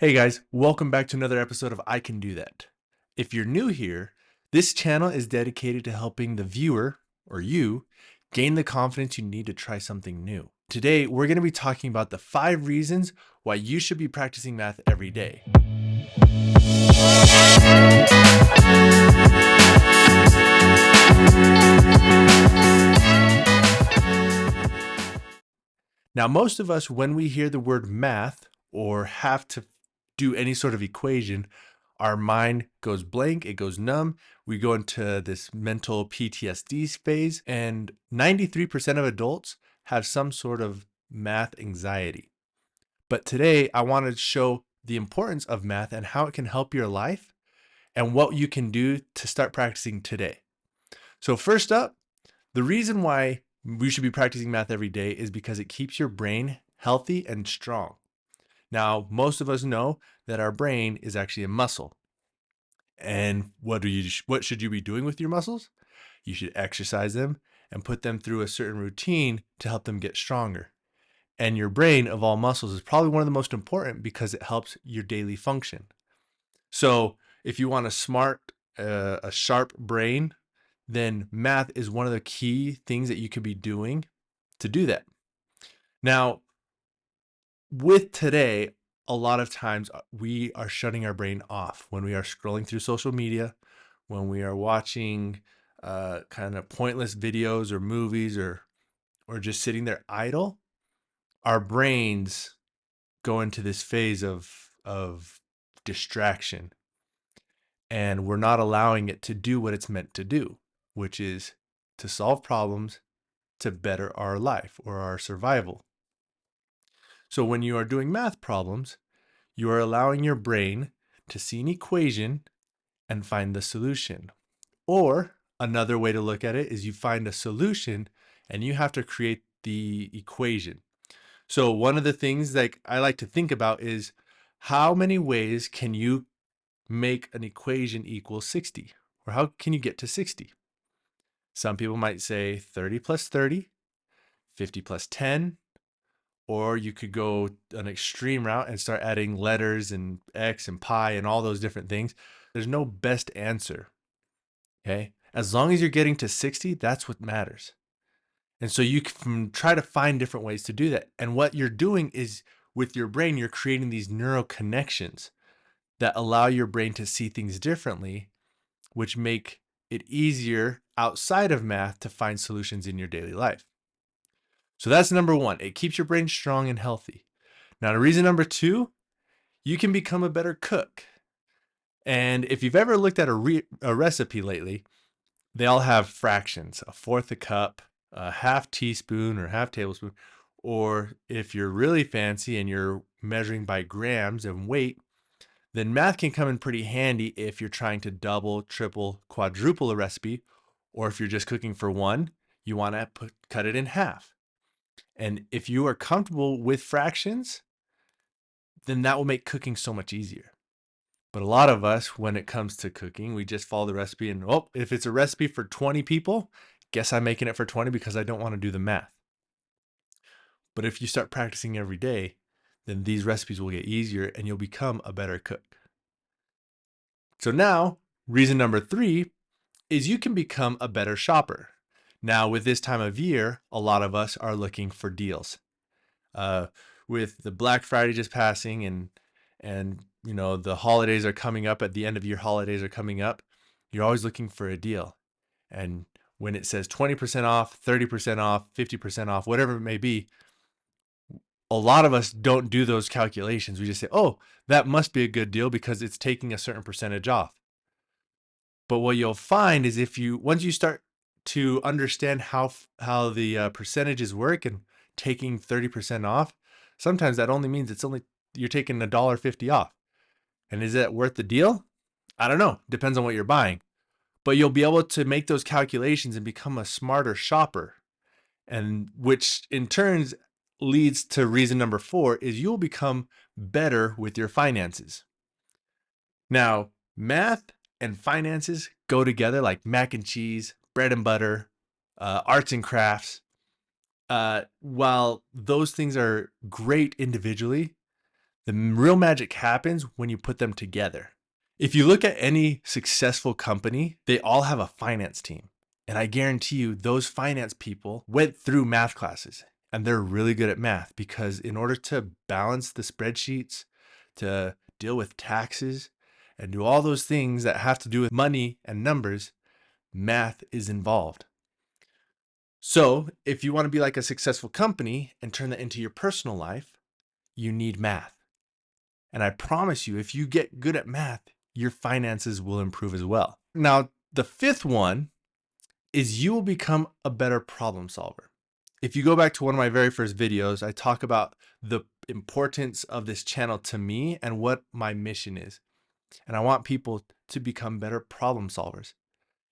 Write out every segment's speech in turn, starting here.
Hey guys, welcome back to another episode of I Can Do That. If you're new here, this channel is dedicated to helping the viewer, or you, gain the confidence you need to try something new. Today, we're going to be talking about the 5 reasons why you should be practicing math every day. Now, most of us, when we hear the word math or have to do any sort of equation, our mind goes blank, it goes numb. We go into this mental PTSD phase, and 93% of adults have some sort of math anxiety. But today, I want to show the importance of math and how it can help your life and what you can do to start practicing today. So, first up, the reason why we should be practicing math every day is because it keeps your brain healthy and strong. Now, most of us know that our brain is actually a muscle. And what should you be doing with your muscles? You should exercise them and put them through a certain routine to help them get stronger. And your brain, of all muscles, is probably one of the most important because it helps your daily function. So, if you want a sharp brain, then math is one of the key things that you could be doing to do that. Now, with today, a lot of times we are shutting our brain off when we are scrolling through social media, when we are watching kind of pointless videos or movies, or just sitting there idle. Our brains go into this phase of distraction, and we're not allowing it to do what it's meant to do, which is to solve problems to better our life or our survival. So when you are doing math problems, you are allowing your brain to see an equation and find the solution. Or another way to look at it is you find a solution and you have to create the equation. So one of the things that I like to think about is how many ways can you make an equation equal 60? Or how can you get to 60? Some people might say 30 plus 30, 50 plus 10, or you could go an extreme route and start adding letters and X and pi and all those different things. There's no best answer, okay? As long as you're getting to 60, that's what matters. And so you can try to find different ways to do that. And what you're doing is with your brain, you're creating these neural connections that allow your brain to see things differently, which make it easier outside of math to find solutions in your daily life. So that's number 1. It keeps your brain strong and healthy. Now, reason number 2, you can become a better cook. And if you've ever looked at a recipe lately, they all have fractions: a fourth a cup, a half teaspoon or half tablespoon. Or if you're really fancy and you're measuring by grams and weight, then math can come in pretty handy if you're trying to double, triple, quadruple a recipe. Or if you're just cooking for one, you want to cut it in half. And if you are comfortable with fractions, then that will make cooking so much easier. But a lot of us, when it comes to cooking, we just follow the recipe and, oh, if it's a recipe for 20 people, guess I'm making it for 20 because I don't want to do the math. But if you start practicing every day, then these recipes will get easier and you'll become a better cook. So now, reason number 3 is you can become a better shopper. Now, with this time of year, a lot of us are looking for deals. With the Black Friday just passing and you know the holidays are coming up, at the end of year holidays are coming up, you're always looking for a deal. And when it says 20% off, 30% off, 50% off, whatever it may be, a lot of us don't do those calculations. We just say, oh, that must be a good deal because it's taking a certain percentage off. But what you'll find is once you start to understand how the percentages work and taking 30% off, sometimes that only means you're taking $1.50 off. And is that worth the deal? I don't know. Depends on what you're buying. But you'll be able to make those calculations and become a smarter shopper. And which in turn leads to reason number 4 is you'll become better with your finances. Now, math and finances go together like mac and cheese, bread and butter, arts and crafts. While those things are great individually, The real magic happens when you put them together. If you look at any successful company, they all have a finance team. And I guarantee you, those finance people went through math classes and they're really good at math because in order to balance the spreadsheets, to deal with taxes, and do all those things that have to do with money and numbers, math is involved. So if you want to be like a successful company and turn that into your personal life, you need math. And I promise you, if you get good at math, your finances will improve as well. Now, the fifth one is you will become a better problem solver. If you go back to one of my very first videos, I talk about the importance of this channel to me and what my mission is. And I want people to become better problem solvers.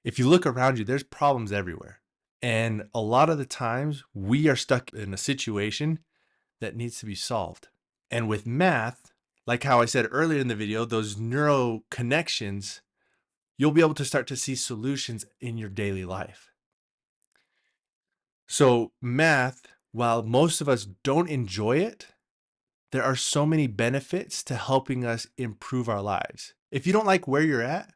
If you look around you, there's problems everywhere. And a lot of the times we are stuck in a situation that needs to be solved. And with math, like how I said earlier in the video, those neural connections, you'll be able to start to see solutions in your daily life. So math, while most of us don't enjoy it, there are so many benefits to helping us improve our lives. If you don't like where you're at,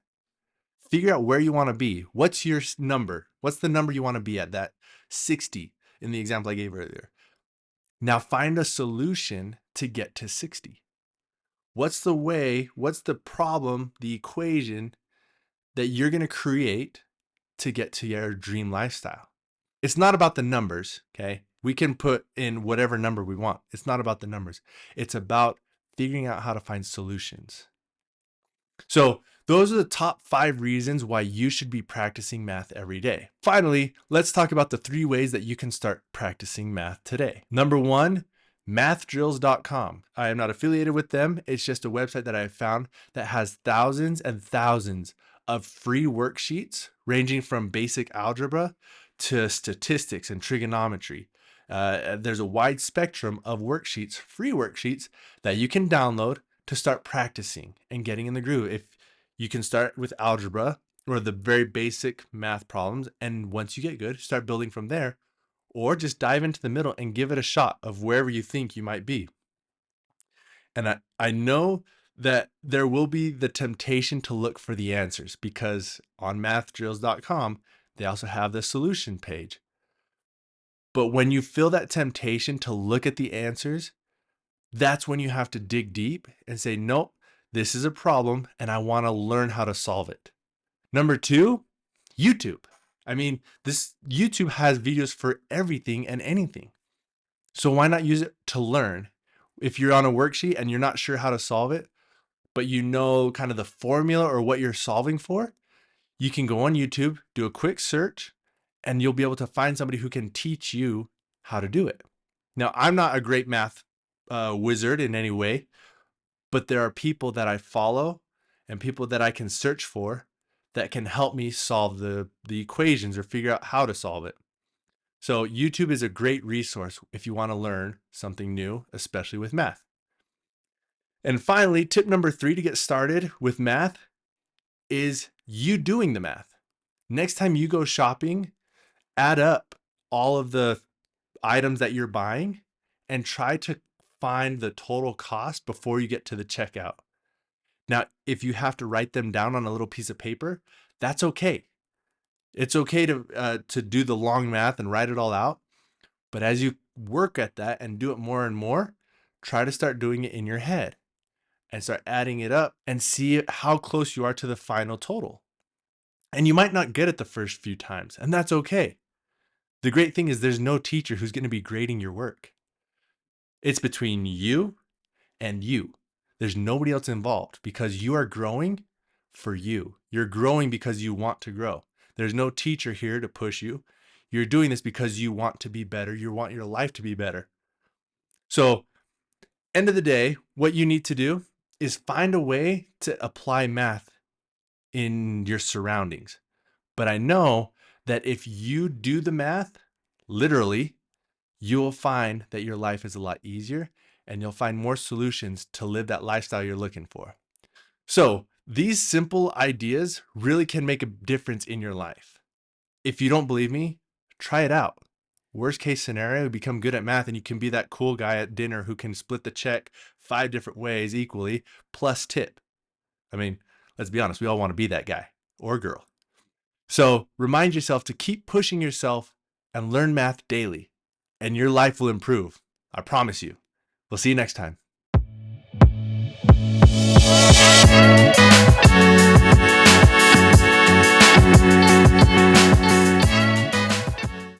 figure out where you want to be. What's your number? What's the number you want to be at? That 60 in the example I gave earlier. Now find a solution to get to 60. What's the problem, the equation that you're going to create to get to your dream lifestyle? It's not about the numbers, okay? We can put in whatever number we want. It's not about the numbers. It's about figuring out how to find solutions. So those are the top 5 reasons why you should be practicing math every day. Finally, let's talk about the 3 ways that you can start practicing math today. Number 1, Mathdrillscom. I am not affiliated with them. It's just a website that I found that has thousands and thousands of free worksheets ranging from basic algebra to statistics and trigonometry. There's a wide spectrum of worksheets, free worksheets that you can download to start practicing and getting in the groove. If you can start with algebra or the very basic math problems, and once you get good, start building from there, or just dive into the middle and give it a shot of wherever you think you might be. And I know that there will be the temptation to look for the answers because on mathdrills.com, they also have the solution page. But when you feel that temptation to look at the answers, that's when you have to dig deep and say, nope, this is a problem and I want to learn how to solve it. Number 2, YouTube. I mean, this YouTube has videos for everything and anything. So why not use it to learn? If you're on a worksheet and you're not sure how to solve it, but you know kind of the formula or what you're solving for, you can go on YouTube, do a quick search, and you'll be able to find somebody who can teach you how to do it. Now, I'm not a great math wizard in any way, but there are people that I follow and people that I can search for that can help me solve the equations or figure out how to solve it. So YouTube is a great resource if you want to learn something new, especially with math. And finally, tip number 3 to get started with math is you doing the math. Next time you go shopping, add up all of the items that you're buying and try to find the total cost before you get to the checkout. Now, if you have to write them down on a little piece of paper, that's okay. It's okay to do the long math and write it all out. But as you work at that and do it more and more, try to start doing it in your head and start adding it up and see how close you are to the final total. And you might not get it the first few times, and that's okay. The great thing is there's no teacher who's going to be grading your work. It's between you and you. There's nobody else involved because you are growing for you. You're growing because you want to grow. There's no teacher here to push you. You're doing this because you want to be better. You want your life to be better. So, end of the day, what you need to do is find a way to apply math in your surroundings. But I know that if you do the math, literally, you will find that your life is a lot easier and you'll find more solutions to live that lifestyle you're looking for. So these simple ideas really can make a difference in your life. If you don't believe me, try it out. Worst case scenario, you become good at math and you can be that cool guy at dinner who can split the check 5 different ways equally plus tip. I mean, let's be honest, we all want to be that guy or girl. So remind yourself to keep pushing yourself and learn math daily, and your life will improve. I promise you. We'll see you next time.